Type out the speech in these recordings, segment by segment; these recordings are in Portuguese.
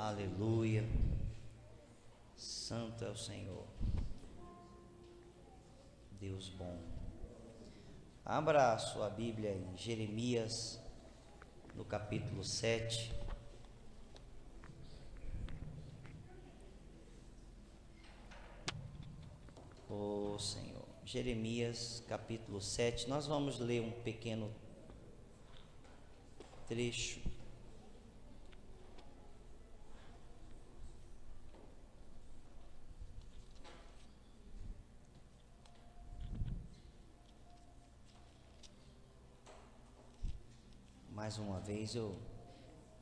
Aleluia. Santo é o Senhor. Deus bom. Abra a sua Bíblia em Jeremias, no capítulo 7. Oh Senhor. Jeremias, capítulo 7. Nós vamos ler um pequeno trecho. Mais uma vez eu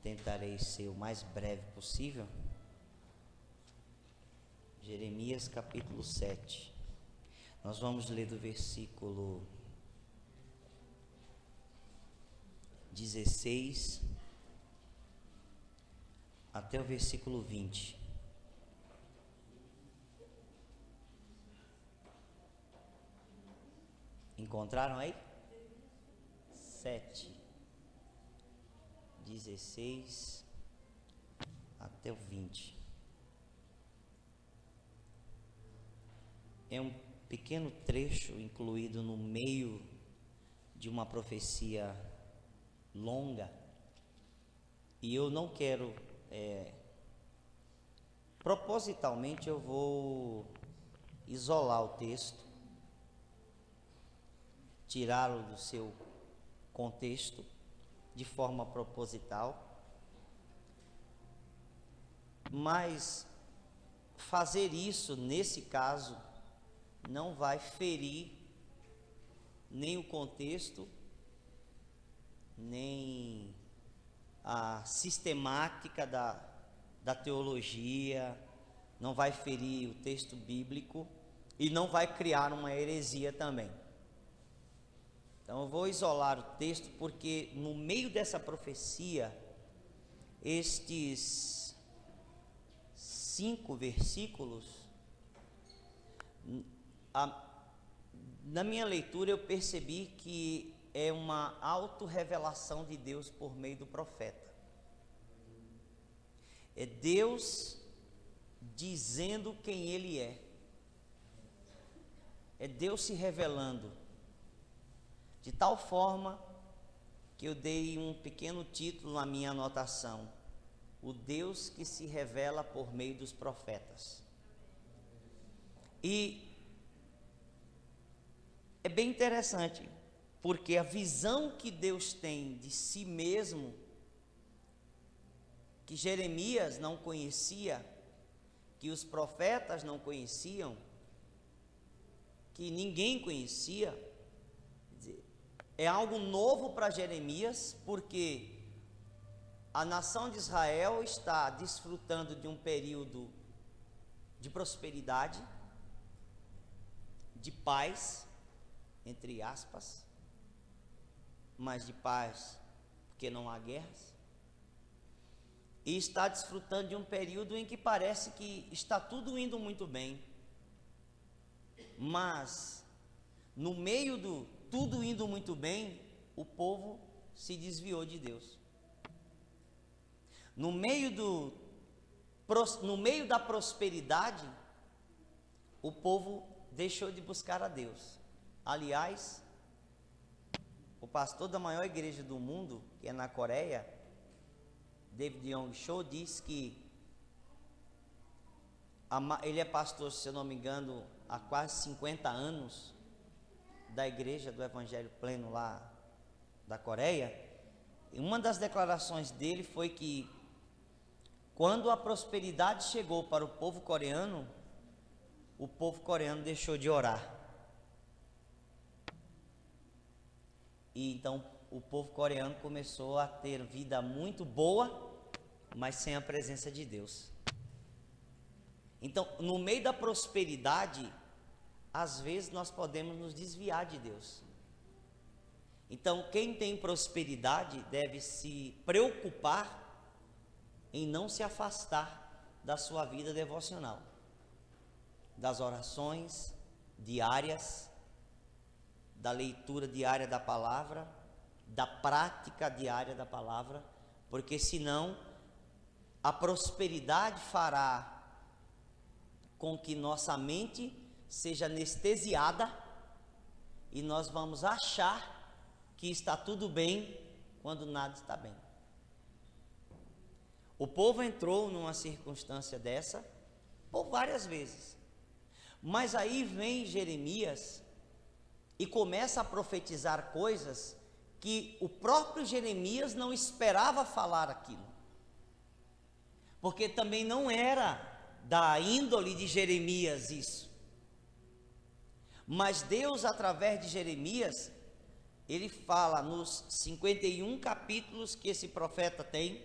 tentarei ser o mais breve possível. Jeremias capítulo 7. Nós vamos ler do versículo 16 até o versículo 20. Encontraram aí? 7. 16 até o 20. É um pequeno trecho incluído no meio de uma profecia longa, e eu não quero, propositalmente eu vou isolar o texto, tirá-lo do seu contexto, de forma proposital, mas fazer isso, nesse caso, não vai ferir nem o contexto, nem a sistemática da teologia, não vai ferir o texto bíblico e não vai criar uma heresia também. Então eu vou isolar o texto porque no meio dessa profecia, estes 5 versículos, na minha leitura eu percebi que é uma autorrevelação de Deus por meio do profeta. É Deus dizendo quem Ele é. É Deus se revelando. De tal forma que eu dei um pequeno título na minha anotação: o Deus que se revela por meio dos profetas. E é bem interessante, porque a visão que Deus tem de si mesmo, que Jeremias não conhecia, que os profetas não conheciam, que ninguém conhecia, é algo novo para Jeremias, porque a nação de Israel está desfrutando de um período de prosperidade, de paz, entre aspas, mas de paz porque não há guerras, e está desfrutando de um período em que parece que está tudo indo muito bem, mas no meio do tudo indo muito bem, o povo se desviou de Deus. No meio da prosperidade, o povo deixou de buscar a Deus. Aliás, o pastor da maior igreja do mundo, que é na Coreia, David Yong Cho, diz que ele é pastor, se eu não me engano, há quase 50 anos, da igreja do Evangelho Pleno lá da Coreia. E uma das declarações dele foi que quando a prosperidade chegou para o povo coreano deixou de orar. E então o povo coreano começou a ter vida muito boa, mas sem a presença de Deus. Então, no meio da prosperidade, às vezes nós podemos nos desviar de Deus. Então, quem tem prosperidade deve se preocupar em não se afastar da sua vida devocional, das orações diárias, da leitura diária da palavra, da prática diária da palavra, porque senão a prosperidade fará com que nossa mente seja anestesiada e nós vamos achar que está tudo bem quando nada está bem. O povo entrou numa circunstância dessa por várias vezes, mas aí vem Jeremias e começa a profetizar coisas que o próprio Jeremias não esperava falar aquilo, porque também não era da índole de Jeremias isso. Mas Deus, através de Jeremias, ele fala nos 51 capítulos que esse profeta tem,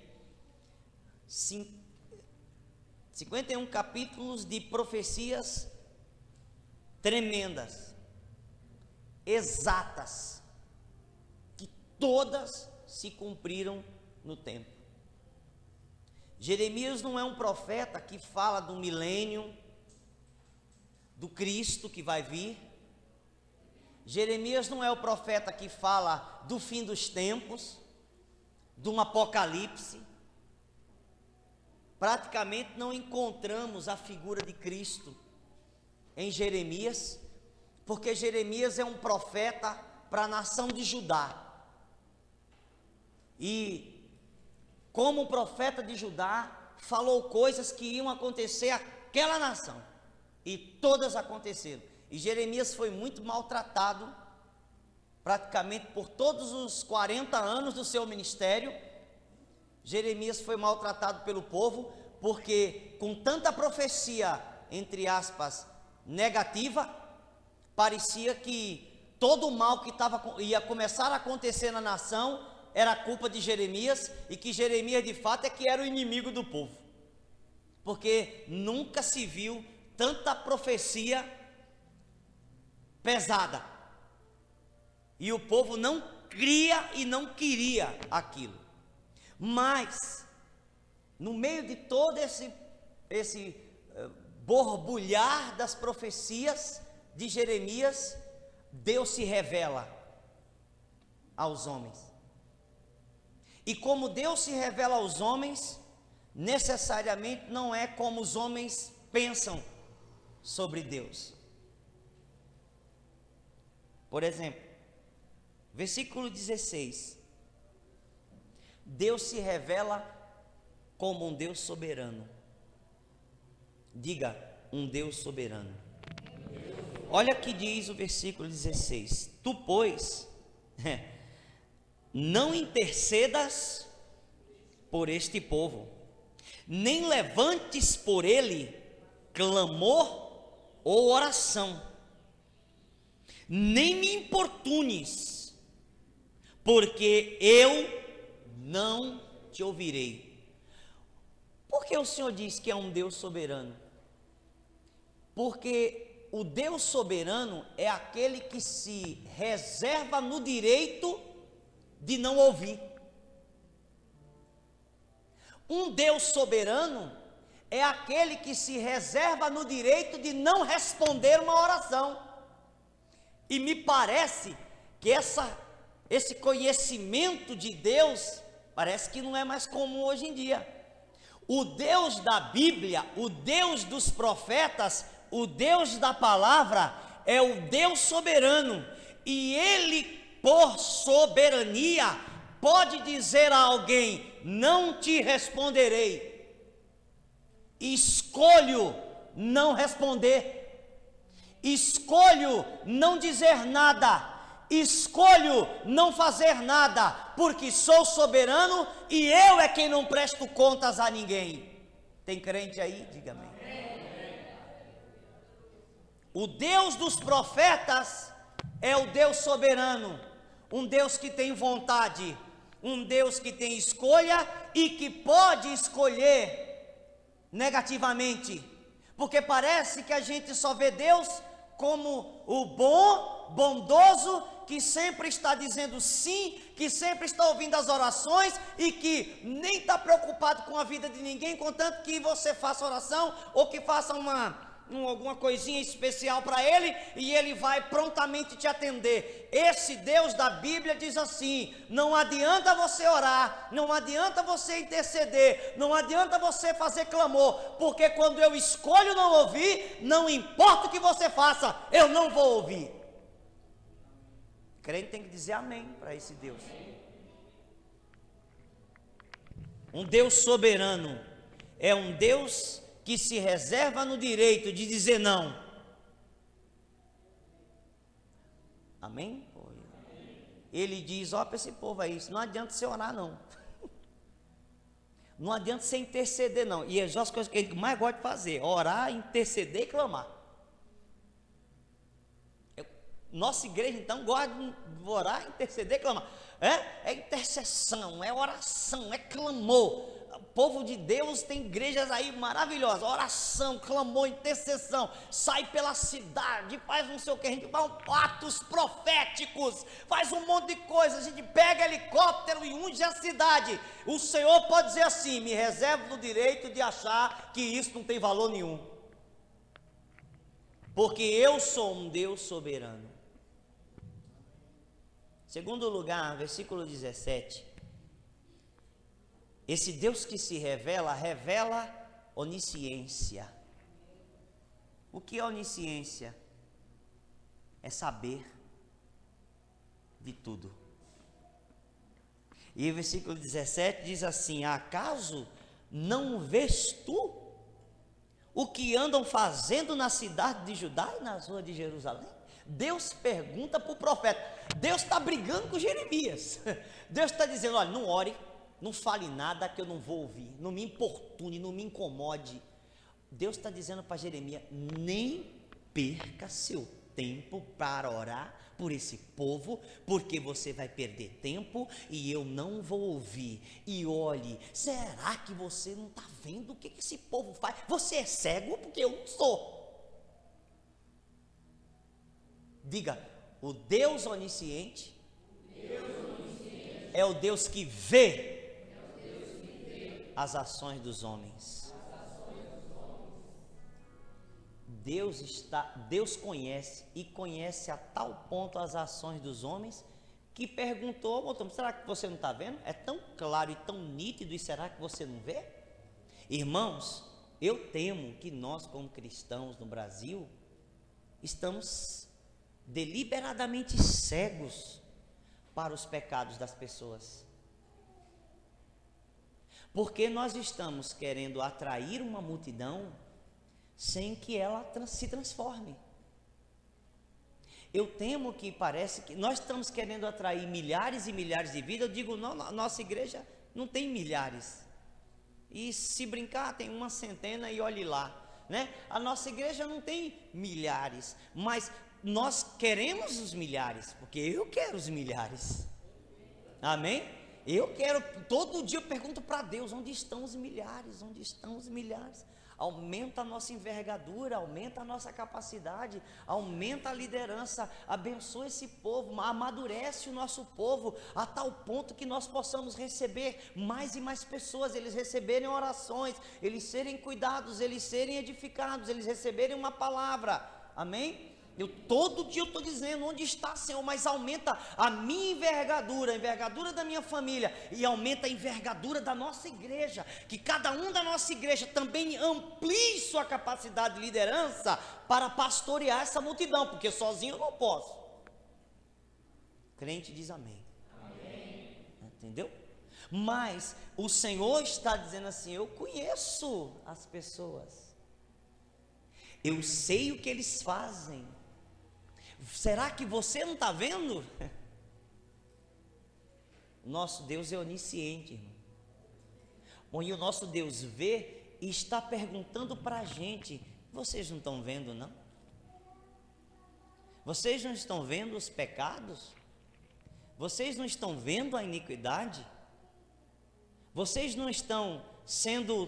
51 capítulos de profecias tremendas, exatas, que todas se cumpriram no tempo. Jeremias não é um profeta que fala do milênio, do Cristo que vai vir. Jeremias não é o profeta que fala do fim dos tempos, de um apocalipse. Praticamente não encontramos a figura de Cristo em Jeremias, porque Jeremias é um profeta para a nação de Judá. E como profeta de Judá, falou coisas que iam acontecer àquela nação, e todas aconteceram. E Jeremias foi muito maltratado, praticamente por todos os 40 anos do seu ministério. Jeremias foi maltratado pelo povo, porque com tanta profecia, entre aspas, negativa, parecia que todo o mal que ia começar a acontecer na nação era culpa de Jeremias, e que Jeremias de fato é que era o inimigo do povo, porque nunca se viu tanta profecia pesada, e o povo não cria e não queria aquilo. Mas no meio de todo esse borbulhar das profecias de Jeremias, Deus se revela aos homens. E como Deus se revela aos homens, necessariamente não é como os homens pensam sobre Deus. Por exemplo, versículo 16: Deus se revela como um Deus soberano. Diga, um Deus soberano. Olha que diz o versículo 16: Tu, pois, não intercedas por este povo, nem levantes por ele clamor ou oração, nem me importunes, porque eu não te ouvirei. Por que o Senhor diz que é um Deus soberano? Porque o Deus soberano é aquele que se reserva no direito de não ouvir. Um Deus soberano é aquele que se reserva no direito de não responder uma oração. E me parece que esse conhecimento de Deus parece que não é mais comum hoje em dia. O Deus da Bíblia, o Deus dos profetas, o Deus da palavra é o Deus soberano, e Ele, por soberania, pode dizer a alguém: não te responderei. Escolho não responder, escolho não dizer nada, escolho não fazer nada, porque sou soberano e eu é quem não presto contas a ninguém. Tem crente aí? Diga amém. O Deus dos profetas é o Deus soberano, um Deus que tem vontade, um Deus que tem escolha e que pode escolher negativamente, porque parece que a gente só vê Deus como o bondoso, que sempre está dizendo sim, que sempre está ouvindo as orações e que nem está preocupado com a vida de ninguém, contanto que você faça oração ou que faça alguma coisinha especial para ele e ele vai prontamente te atender. Esse Deus da Bíblia diz assim: não adianta você orar, não adianta você interceder, não adianta você fazer clamor, porque quando eu escolho não ouvir, não importa o que você faça, eu não vou ouvir. O crente tem que dizer amém para esse Deus. Um Deus soberano é um Deus que se reserva no direito de dizer não. Amém? Ele diz: ó, para esse povo aí, não adianta você orar não. Não adianta você interceder não. E as duas coisas que ele mais gosta de fazer: orar, interceder e clamar. Nossa igreja então gosta de orar, interceder e clamar. É intercessão, é oração, é clamor. O povo de Deus tem igrejas aí maravilhosas: oração, clamor, intercessão, sai pela cidade, faz não sei o que, a gente faz atos proféticos, faz um monte de coisa, a gente pega helicóptero e unge a cidade. O Senhor pode dizer assim: me reservo no direito de achar que isso não tem valor nenhum, porque eu sou um Deus soberano. Segundo lugar, versículo 17, esse Deus que se revela, revela onisciência. O que é onisciência? É saber de tudo. E o versículo 17 diz assim: acaso não vês tu o que andam fazendo na cidade de Judá e nas ruas de Jerusalém? Deus pergunta para o profeta. Deus está brigando com Jeremias. Deus está dizendo: olha, não ore, não fale nada que eu não vou ouvir, não me importune, não me incomode. Deus está dizendo para Jeremias: nem perca seu tempo para orar por esse povo, porque você vai perder tempo e eu não vou ouvir. E olhe, será que você não está vendo o que esse povo faz? Você é cego? Porque eu não sou. Diga: o Deus onisciente é o Deus que vê as ações dos homens. Deus conhece, e conhece a tal ponto as ações dos homens, que perguntou: será que você não está vendo? É tão claro e tão nítido, e será que você não vê? Irmãos, eu temo que nós, como cristãos no Brasil, estamos deliberadamente cegos para os pecados das pessoas, porque nós estamos querendo atrair uma multidão sem que ela se transforme. Eu temo que parece que nós estamos querendo atrair milhares e milhares de vidas. Eu digo: não, a nossa igreja não tem milhares, e se brincar tem uma centena, e olhe lá, né? A nossa igreja não tem milhares, mas nós queremos os milhares, porque eu quero os milhares. Amém? Eu quero, todo dia eu pergunto para Deus: onde estão os milhares? Onde estão os milhares? Aumenta a nossa envergadura, aumenta a nossa capacidade, aumenta a liderança, abençoa esse povo, amadurece o nosso povo, a tal ponto que nós possamos receber mais e mais pessoas, eles receberem orações, eles serem cuidados, eles serem edificados, eles receberem uma palavra. Amém? Todo dia eu estou dizendo: onde está, Senhor? Mas aumenta a minha envergadura, a envergadura da minha família, e aumenta a envergadura da nossa igreja, que cada um da nossa igreja também amplie sua capacidade de liderança para pastorear essa multidão, porque sozinho eu não posso. Crente diz amém. Amém. Entendeu? Mas o Senhor está dizendo assim: eu conheço as pessoas, eu sei o que eles fazem. Será que você não está vendo? Nosso Deus é onisciente, irmão. E o nosso Deus vê e está perguntando para a gente: vocês não estão vendo, não? Vocês não estão vendo os pecados? Vocês não estão vendo a iniquidade? Vocês não estão sendo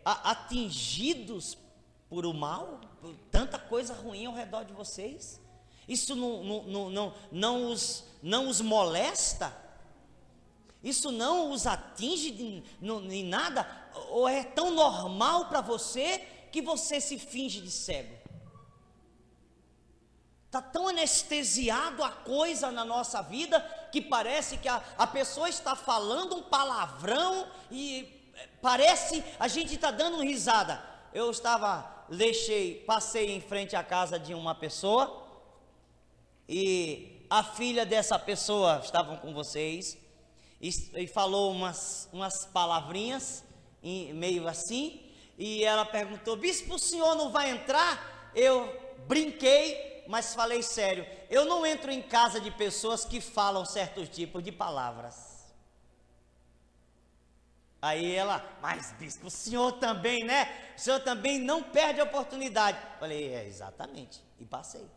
atingidos por o mal? Por tanta coisa ruim ao redor de vocês? Isso não os molesta? Isso não os atinge em nada? Ou é tão normal para você que você se finge de cego? Está tão anestesiado a coisa na nossa vida, que parece que a pessoa está falando um palavrão e parece, a gente está dando risada. Eu passei em frente à casa de uma pessoa, e a filha dessa pessoa estavam com vocês, e falou umas palavrinhas, meio assim, e ela perguntou: bispo, o senhor não vai entrar? Eu brinquei, mas falei sério: eu não entro em casa de pessoas que falam certos tipos de palavras. Aí ela: mas bispo, o senhor também, né? O senhor também não perde a oportunidade. Falei: exatamente, e passei.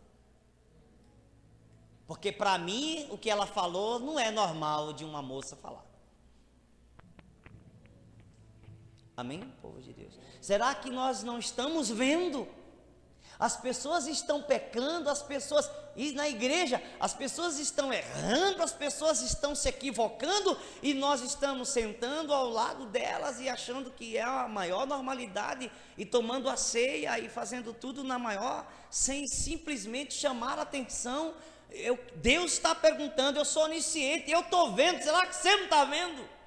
Porque para mim, o que ela falou não é normal de uma moça falar. Amém, povo de Deus? Será que nós não estamos vendo? As pessoas estão pecando, e na igreja, as pessoas estão errando, as pessoas estão se equivocando, e nós estamos sentando ao lado delas e achando que é a maior normalidade, e tomando a ceia e fazendo tudo na maior, sem simplesmente chamar a atenção. Deus está perguntando, eu sou onisciente, eu estou vendo, será que você não está vendo?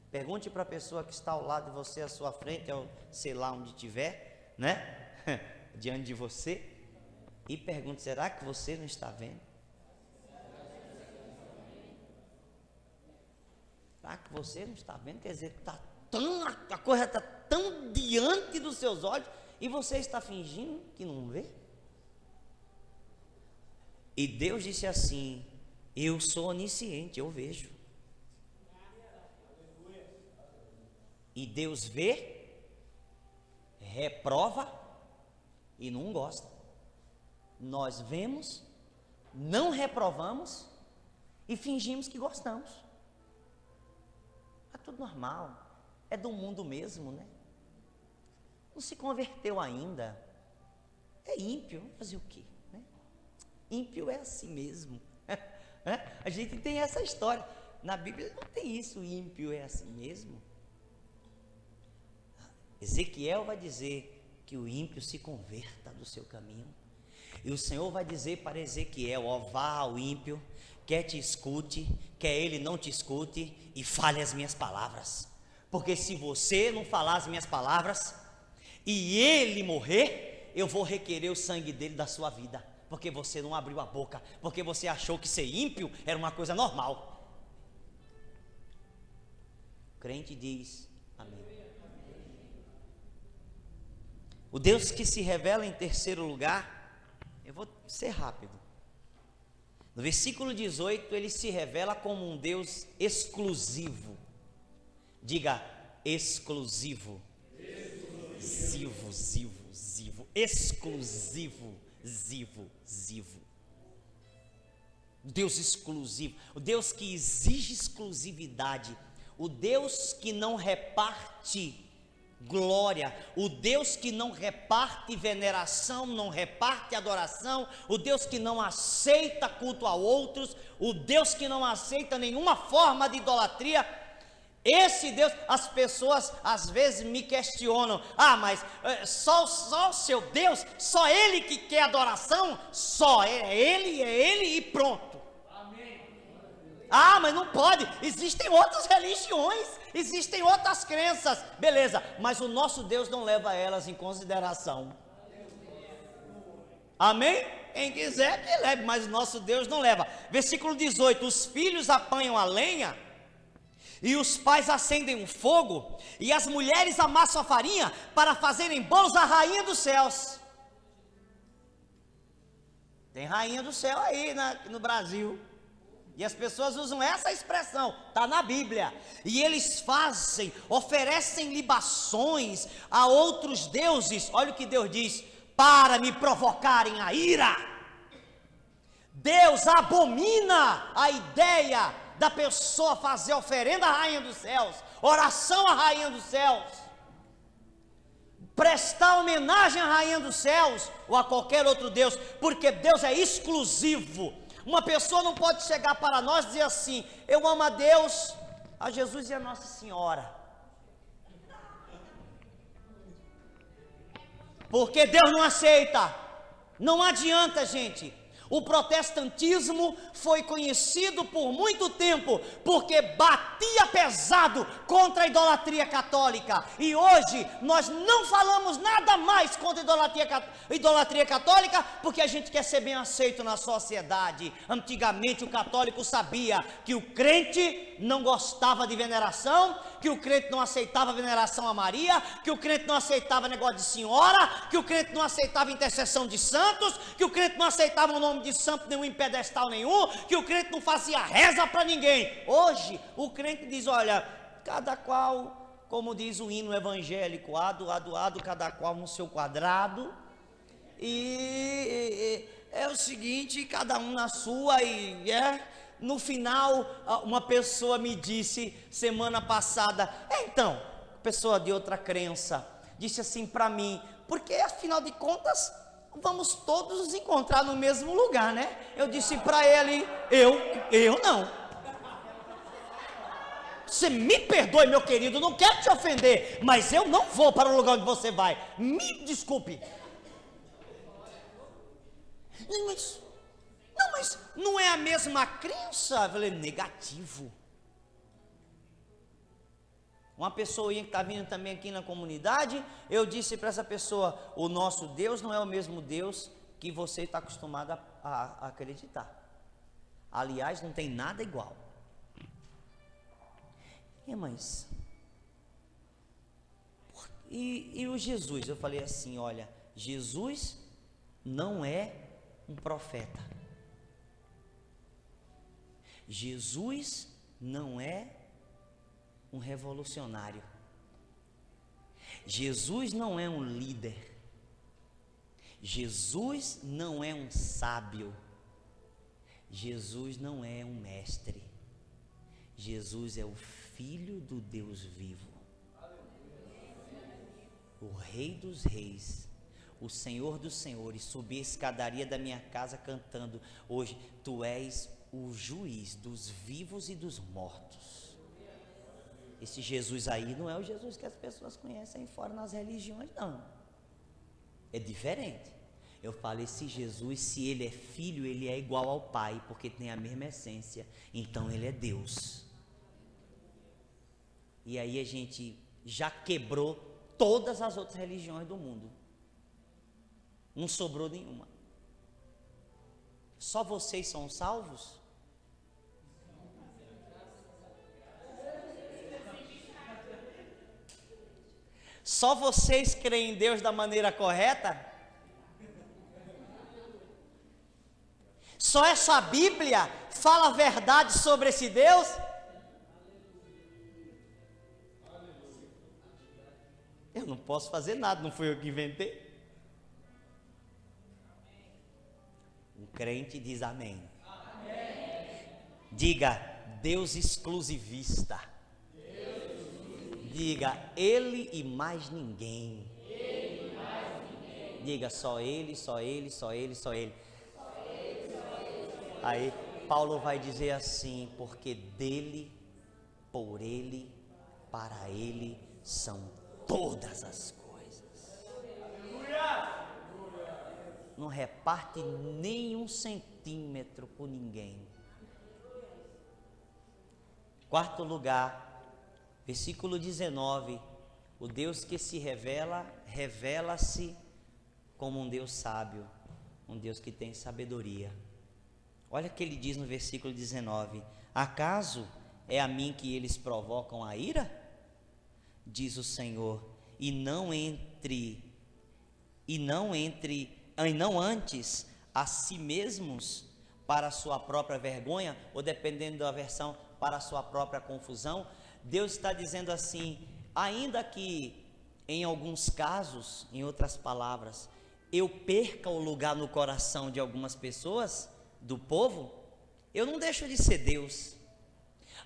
Pergunte para a pessoa que está ao lado de você, à sua frente, sei lá onde estiver, né? Diante de você, e pergunte: será que você não está vendo? Será que você não está vendo? Quer dizer, a coisa está tão diante dos seus olhos, e você está fingindo que não vê? E Deus disse assim: eu sou onisciente, eu vejo. E Deus vê, reprova e não gosta. Nós vemos, não reprovamos e fingimos que gostamos. É tudo normal, é do mundo mesmo, né? Não se converteu ainda, é ímpio, fazer o quê? Né? Ímpio é assim mesmo. A gente tem essa história, na Bíblia não tem isso, ímpio é assim mesmo. Ezequiel vai dizer que o ímpio se converta do seu caminho, e o Senhor vai dizer para Ezequiel: ó, vá ao ímpio, quer te escute, quer ele não te escute, e fale as minhas palavras, porque se você não falar as minhas palavras, e ele morrer, eu vou requerer o sangue dele da sua vida, porque você não abriu a boca, porque você achou que ser ímpio era uma coisa normal. O crente diz amém. O Deus que se revela em terceiro lugar, eu vou ser rápido. No versículo 18, ele se revela como um Deus exclusivo. Diga: exclusivo. Exclusivo, zivo. Deus exclusivo, o Deus que exige exclusividade, o Deus que não reparte glória, o Deus que não reparte veneração, não reparte adoração, o Deus que não aceita culto a outros, o Deus que não aceita nenhuma forma de idolatria. Esse Deus, as pessoas às vezes me questionam: ah, mas só o seu Deus, só Ele que quer adoração, só é Ele e pronto. Ah, mas não pode, existem outras religiões, existem outras crenças, beleza, mas o nosso Deus não leva elas em consideração. Amém? Quem quiser que leve, mas o nosso Deus não leva. Versículo 18: os filhos apanham a lenha, e os pais acendem o fogo, e as mulheres amassam a farinha para fazerem bolos à rainha dos céus. Tem rainha do céu aí no Brasil, e as pessoas usam essa expressão, está na Bíblia. E eles oferecem libações a outros deuses. Olha o que Deus diz: para me provocarem a ira. Deus abomina a ideia da pessoa fazer oferenda à rainha dos céus, oração à rainha dos céus, prestar homenagem à rainha dos céus ou a qualquer outro Deus, porque Deus é exclusivo. Uma pessoa não pode chegar para nós e dizer assim: eu amo a Deus, a Jesus e a Nossa Senhora. porque Deus não aceita. Não adianta, gente. O protestantismo foi conhecido por muito tempo porque batia pesado contra a idolatria católica. E hoje nós não falamos nada mais contra a idolatria católica porque a gente quer ser bem aceito na sociedade. Antigamente o católico sabia que o crente não gostava de veneração, que o crente não aceitava veneração a Maria, que o crente não aceitava negócio de senhora, que o crente não aceitava intercessão de santos, que o crente não aceitava o nome de santo nenhum em pedestal nenhum, que o crente não fazia reza para ninguém. Hoje o crente diz: olha, cada qual, como diz o hino evangélico, ado, cada qual no seu quadrado, e é o seguinte, cada um na sua, no final, uma pessoa me disse semana passada, então, pessoa de outra crença, disse assim para mim, porque afinal de contas, vamos todos nos encontrar no mesmo lugar, né? Eu disse para ele, eu não. Você me perdoe, meu querido, não quero te ofender, mas eu não vou para o lugar onde você vai. Me desculpe. Mas não é a mesma crença? Eu falei, negativo. Uma pessoa que está vindo também aqui na comunidade, eu disse para essa pessoa, o nosso Deus não é o mesmo Deus que você está acostumado a acreditar. Aliás, não tem nada igual. Mas e o Jesus? Eu falei assim, olha, Jesus não é um profeta. Jesus não é um revolucionário. Jesus não é um líder. Jesus não é um sábio. Jesus não é um mestre. Jesus é o Filho do Deus vivo, o Rei dos Reis, o Senhor dos Senhores. Subi a escadaria da minha casa cantando, hoje, tu és o juiz dos vivos e dos mortos. Esse Jesus aí não é o Jesus que as pessoas conhecem fora nas religiões, não. É diferente. Eu falo, esse Jesus, se ele é filho, ele é igual ao Pai, porque tem a mesma essência, então ele é Deus. E aí a gente já quebrou todas as outras religiões do mundo. Não sobrou nenhuma. Só vocês são salvos? Só vocês creem em Deus da maneira correta? Só essa Bíblia fala a verdade sobre esse Deus? Eu não posso fazer nada, não fui eu que inventei. Um crente diz amém. Amém. Diga, Deus exclusivista. Diga, Ele e mais ninguém. Ele e mais ninguém. Diga, só Ele, só Ele, só Ele, só Ele. Só Ele, só Ele. Aí Paulo vai dizer assim, porque dele, por Ele, para Ele são todas as coisas. Não reparte nem um centímetro com ninguém. Quarto lugar, versículo 19, o Deus que se revela, revela-se como um Deus sábio, um Deus que tem sabedoria. Olha o que ele diz no versículo 19, acaso é a mim que eles provocam a ira? Diz o Senhor, e não antes a si mesmos para a sua própria vergonha, ou dependendo da versão, para a sua própria confusão. Deus está dizendo assim, ainda que em alguns casos, em outras palavras, eu perca o lugar no coração de algumas pessoas, do povo, eu não deixo de ser Deus.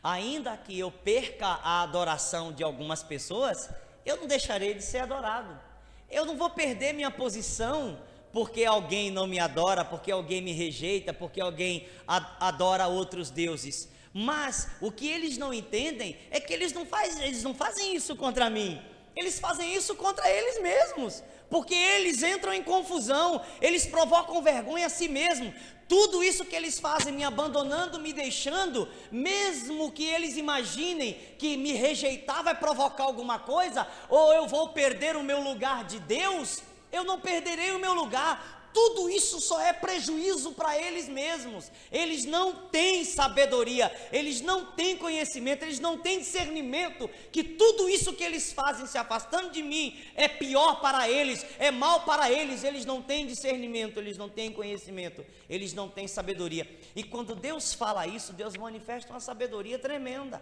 Ainda que eu perca a adoração de algumas pessoas, eu não deixarei de ser adorado. Eu não vou perder minha posição porque alguém não me adora, porque alguém me rejeita, porque alguém adora outros deuses. Mas o que eles não entendem é que eles não fazem isso contra mim. Eles fazem isso contra eles mesmos, porque eles entram em confusão, eles provocam vergonha a si mesmos. Tudo isso que eles fazem, me abandonando, me deixando, mesmo que eles imaginem que me rejeitar vai provocar alguma coisa, ou eu vou perder o meu lugar de Deus, eu não perderei o meu lugar. Tudo isso só é prejuízo para eles mesmos. Eles não têm sabedoria, eles não têm conhecimento, eles não têm discernimento, que tudo isso que eles fazem se afastando de mim é pior para eles, é mal para eles. Eles não têm discernimento, eles não têm conhecimento, eles não têm sabedoria. E quando Deus fala isso, Deus manifesta uma sabedoria tremenda,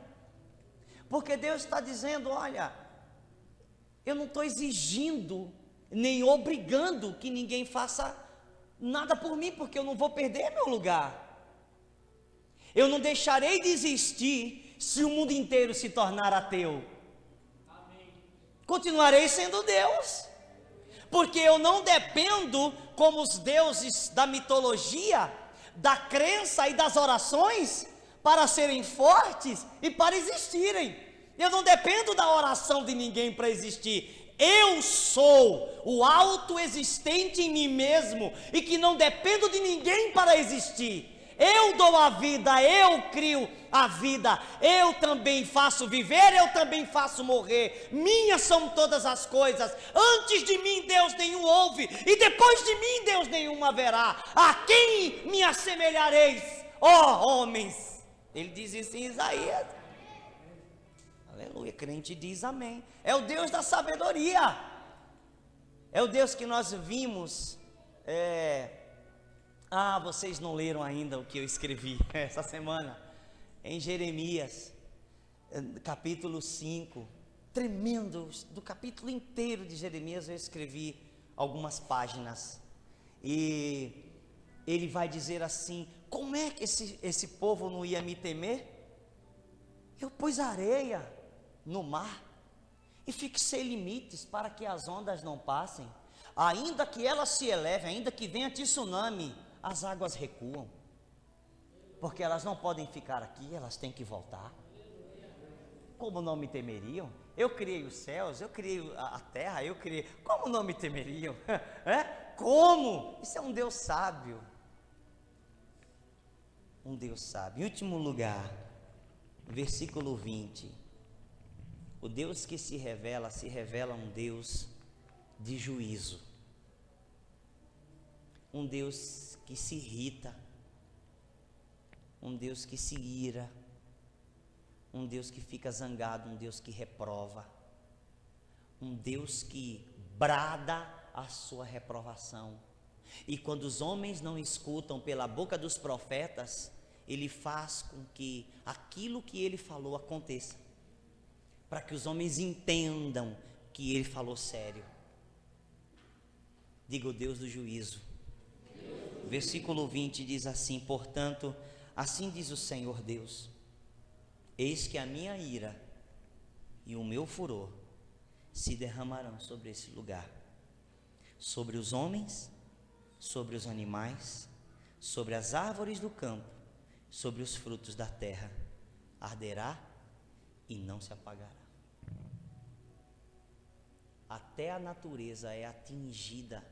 porque Deus está dizendo: olha, eu não estou exigindo nem obrigando que ninguém faça nada por mim, porque eu não vou perder meu lugar. Eu não deixarei de existir se o mundo inteiro se tornar ateu. Amém. Continuarei sendo Deus, porque eu não dependo como os deuses da mitologia, da crença e das orações para serem fortes e para existirem. Eu não dependo da oração de ninguém para existir. Eu sou o autoexistente em mim mesmo, e que não dependo de ninguém para existir. Eu dou a vida, eu crio a vida, eu também faço viver, eu também faço morrer. Minhas são todas as coisas. Antes de mim Deus nenhum houve, e depois de mim Deus nenhum haverá. A quem me assemelhareis, ó homens? Ele diz isso em Isaías. Aleluia, crente diz amém. É o Deus da sabedoria, é o Deus que nós vimos. Vocês não leram ainda o que eu escrevi essa semana, em Jeremias, capítulo 5, tremendo, do capítulo inteiro de Jeremias eu escrevi algumas páginas, e ele vai dizer assim: como é que esse povo não ia me temer? Eu pus areia no mar e fixei limites para que as ondas não passem. Ainda que elas se elevem, ainda que venha tsunami, as águas recuam, porque elas não podem ficar aqui, elas têm que voltar. Como não me temeriam? Eu criei os céus, eu criei a terra, eu criei. Como não me temeriam? Como? Isso é um Deus sábio. Um Deus sábio. Em último lugar, versículo 20. O Deus que se revela um Deus de juízo. Um Deus que se irrita. Um Deus que se ira. Um Deus que fica zangado, um Deus que reprova. Um Deus que brada a sua reprovação. E quando os homens não escutam pela boca dos profetas, ele faz com que aquilo que ele falou aconteça, para que os homens entendam que ele falou sério. Diga: o Deus do juízo. Versículo 20 diz assim: portanto, assim diz o Senhor Deus: eis que a minha ira e o meu furor se derramarão sobre esse lugar, sobre os homens, sobre os animais, sobre as árvores do campo, sobre os frutos da terra. Arderá e não se apagará. Até a natureza é atingida,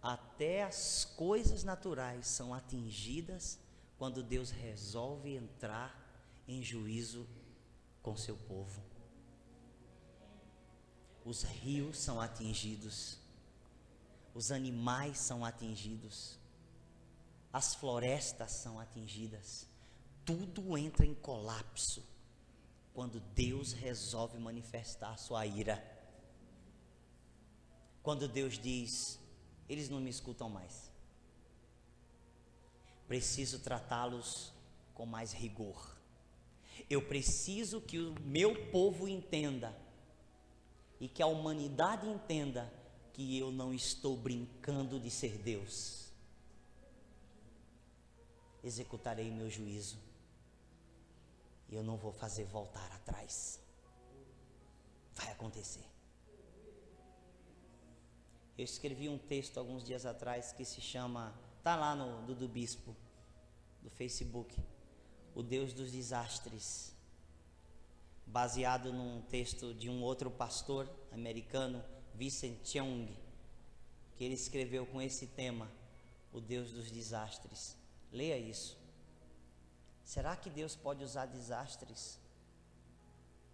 até as coisas naturais são atingidas quando Deus resolve entrar em juízo com seu povo. Os rios são atingidos, os animais são atingidos, as florestas são atingidas, tudo entra em colapso quando Deus resolve manifestar a sua ira. Quando Deus diz: eles não me escutam mais, preciso tratá-los com mais rigor. Eu preciso que o meu povo entenda, e que a humanidade entenda, que eu não estou brincando de ser Deus. Executarei meu juízo, e eu não vou fazer voltar atrás. Vai acontecer. Eu escrevi um texto alguns dias atrás que se chama, está lá no do Bispo, do Facebook, o Deus dos desastres. baseado num texto de um outro pastor americano, Vincent Young, que ele escreveu com esse tema, o Deus dos desastres. Leia isso. Será que Deus pode usar desastres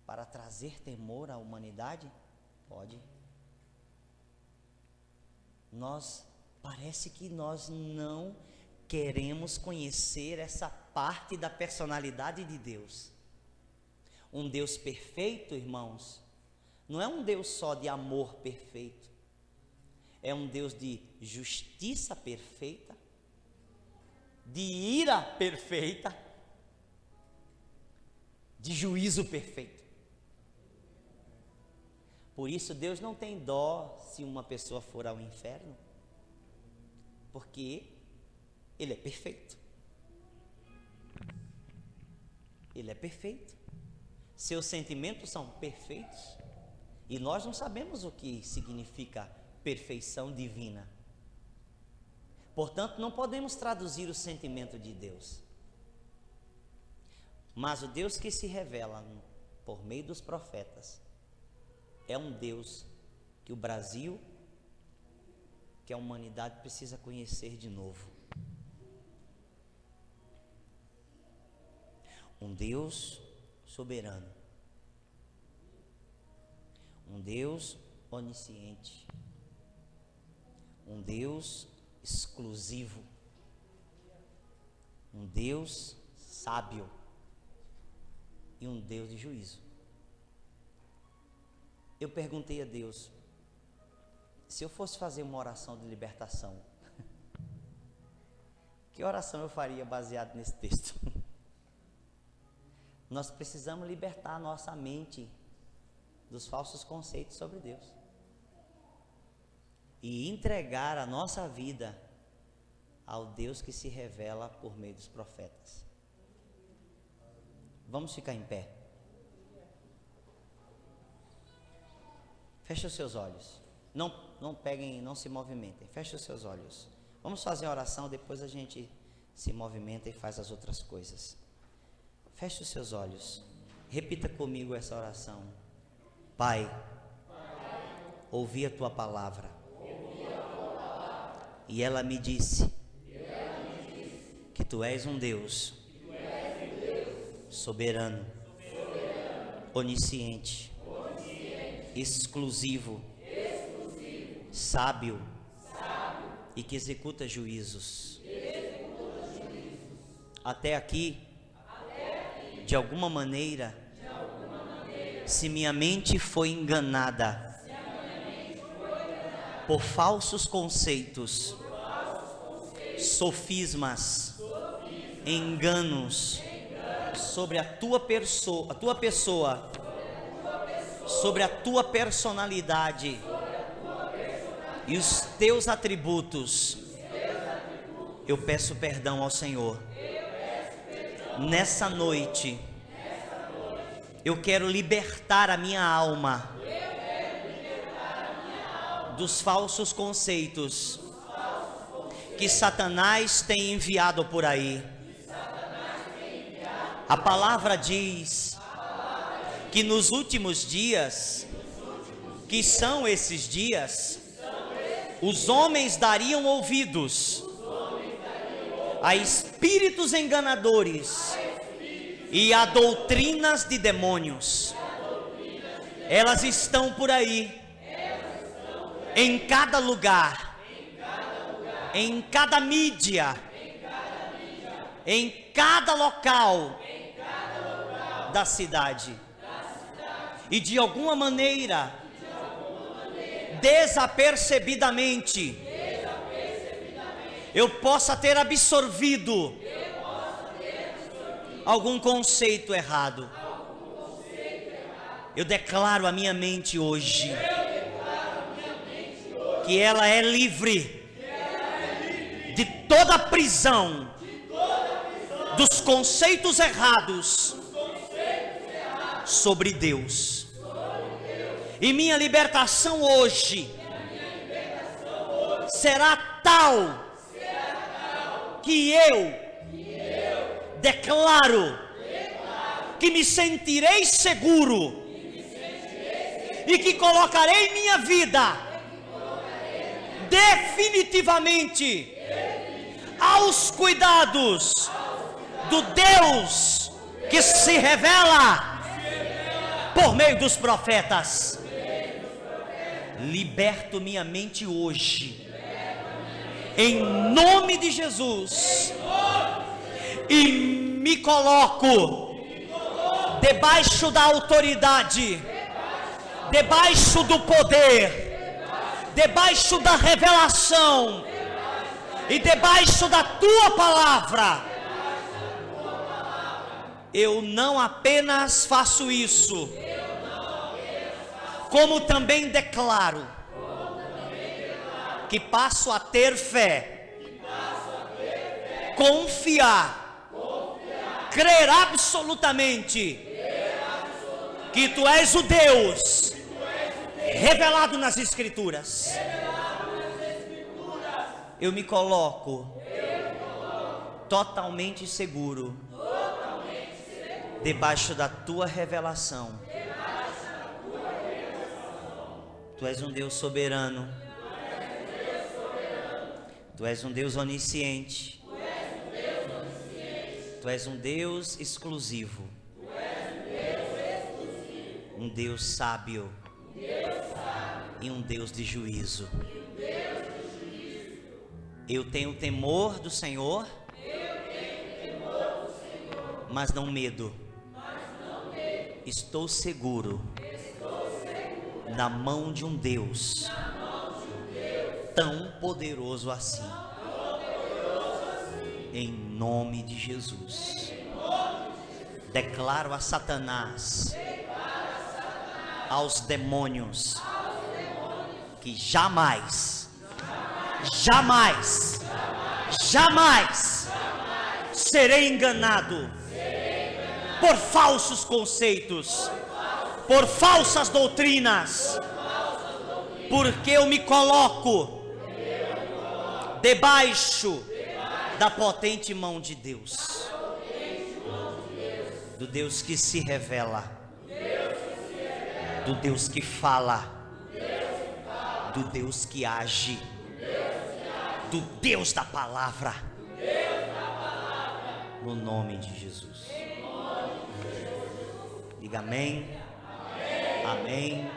para trazer temor à humanidade? Pode. Parece que nós não queremos conhecer essa parte da personalidade de Deus. Um Deus perfeito, irmãos, não é um Deus só de amor perfeito, é um Deus de justiça perfeita, de ira perfeita, de juízo perfeito. Por isso Deus não tem dó se uma pessoa for ao inferno, porque Ele é perfeito. Ele é perfeito. Seus sentimentos são perfeitos. E nós não sabemos o que significa perfeição divina. Portanto, não podemos traduzir o sentimento de Deus. Mas o Deus que se revela por meio dos profetas é um Deus que o Brasil, que a humanidade precisa conhecer de novo. Um Deus soberano, um Deus onisciente, um Deus exclusivo, um Deus sábio e um Deus de juízo. Eu perguntei a Deus, se eu fosse fazer uma oração de libertação, que oração eu faria baseado nesse texto? Nós precisamos libertar a nossa mente dos falsos conceitos sobre Deus e entregar a nossa vida ao Deus que se revela por meio dos profetas. Vamos ficar em pé. Feche os seus olhos. Não peguem, não se movimentem. Feche os seus olhos. Vamos fazer a oração, depois a gente se movimenta e faz as outras coisas. Feche os seus olhos. Repita comigo essa oração. Pai, ouvi a tua palavra. E ela me disse que tu és um Deus soberano, onisciente, exclusivo, sábio e que executa juízos. Até aqui, de alguma maneira, se minha mente foi enganada por falsos conceitos, sofismas, enganos sobre a tua pessoa, sobre a tua personalidade e os teus atributos, eu peço perdão ao Senhor. Nessa noite, eu quero libertar a minha alma dos falsos conceitos que Satanás tem enviado por aí. A palavra diz que nos últimos dias, que são esses dias, os homens dariam ouvidos a espíritos enganadores e a doutrinas de demônios. Elas estão por aí, em cada lugar, em cada mídia, em cada local da cidade. E de alguma maneira, desapercebidamente, eu possa ter absorvido algum conceito errado. Eu declaro a minha mente hoje que ela é livre de toda prisão dos conceitos errados sobre Deus. E minha libertação hoje será tal que eu declaro que me sentirei seguro e que colocarei minha vida definitivamente aos cuidados do Deus que se revela por meio dos profetas. Liberto minha mente hoje, em nome de Jesus, e me coloco debaixo da autoridade, debaixo do poder, debaixo da revelação e debaixo da tua palavra. Eu não apenas faço isso, como também declaro que passo a ter fé, confiar, crer absolutamente que tu és o Deus revelado nas Escrituras. Eu me coloco totalmente seguro debaixo da tua revelação. Tu és um Deus soberano. Tu és um Deus onisciente. Tu és um Deus exclusivo. Um Deus sábio. E um Deus de juízo. Eu tenho temor do Senhor, mas não medo. Estou seguro na mão de um Deus tão poderoso assim. Em nome de Jesus, declaro a Satanás, aos demônios, que jamais serei enganado por falsos conceitos, por falsas doutrinas, porque eu me coloco debaixo da potente mão de Deus, do Deus que se revela, do Deus que fala, do Deus que age, do Deus da palavra, no nome de Jesus. Diga amém. Amém.